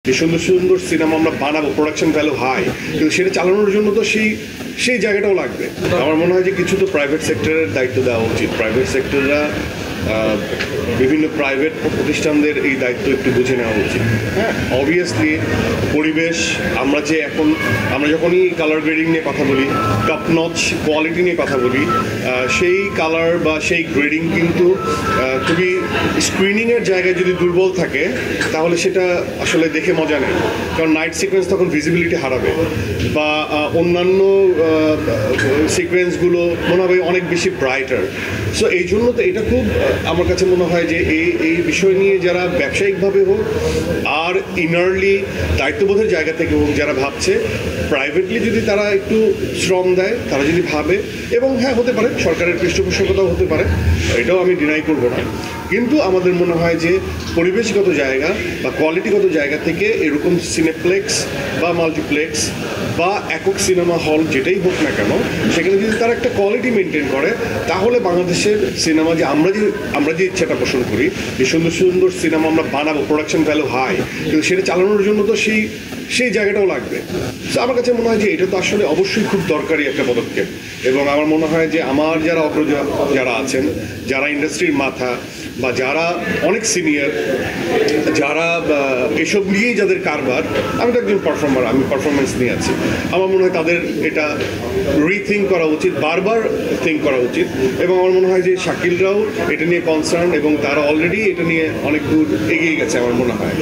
যে সুন্দর সুন্দর সিনেমা আমরা বানাবো, প্রোডাকশন ভ্যালু হাই, কিন্তু সেটা চালানোর জন্য তো সেই জায়গাটাও লাগবে। আমার মনে হয় যে কিছু তো প্রাইভেট সেক্টরের দায়িত্ব দেওয়া উচিত। প্রাইভেট সেক্টররা বিভিন্ন প্রাইভেট প্রতিষ্ঠানদের এই দায়িত্ব একটু বুঝে নেওয়া উচিত। হ্যাঁ, অবভিয়াসলি পরিবেশ, আমরা যখনই কালার গ্রেডিং নিয়ে কথা বলি, টপ নচ কোয়ালিটি নিয়ে কথা বলি, সেই কালার বা সেই গ্রেডিং কিন্তু খুবই স্ক্রিনিংয়ের জায়গায় যদি দুর্বল থাকে তাহলে সেটা আসলে দেখে মজা নেই। কারণ নাইট সিকোয়েন্স তখন ভিজিবিলিটি হারাবে, বা অন্যান্য সিকোয়েন্সগুলো মনে হবে অনেক বেশি ব্রাইটার। সো এই জন্য তো এটা খুব আমার কাছে মনে হয় যে এই বিষয় নিয়ে যারা ব্যবসায়িকভাবে হোক আর ইনারলি দায়িত্ববোধের জায়গা থেকে হোক যারা ভাবছে, প্রাইভেটলি যদি তারা একটু শ্রম দেয়, তারা যদি ভাবে, এবং হ্যাঁ হতে পারে সরকারের পৃষ্ঠপোষকতাও হতে পারে, এটাও আমি ডিনাই করবো না, কিন্তু আমাদের মনে হয় যে পরিবেশগত জায়গা বা কোয়ালিটিগত জায়গা থেকে এরকম সিনেপ্লেক্স বা মাল্টিপ্লেক্স বা একক সিনেমা হল যেটাই হোক না কেন, সেখানে যদি তারা একটা কোয়ালিটি মেনটেন করে, তাহলে বাংলাদেশের সিনেমা যে আমরা যে ইচ্ছাটা পোষণ করি যে সুন্দর সুন্দর সিনেমা আমরা বানাবো, প্রোডাকশন ভ্যালু হাই, কিন্তু সেটা চালানোর জন্য তো সেই জায়গাটাও লাগবে। তো আমার কাছে মনে হয় যে এটা তো আসলে অবশ্যই খুব দরকারি একটা পদক্ষেপ। এবং আমার মনে হয় যে আমার যারা অগ্রজ যারা আছেন, যারা ইন্ডাস্ট্রির মাথা বা যারা অনেক সিনিয়র, যারা এসব নিয়েই যাদের কারবার, আমি তো একজন পারফর্মার, আমি পারফরমেন্স নিয়ে আছি, আমার মনে হয় তাদের এটা রিথিঙ্ক করা উচিত, বারবার থিঙ্ক করা উচিত। এবং আমার মনে হয় যে শাকিলরাও এটা নিয়ে কনসার্ন এবং তারা অলরেডি এটা নিয়ে অনেক দূর এগিয়ে গেছে আমার মনে হয়।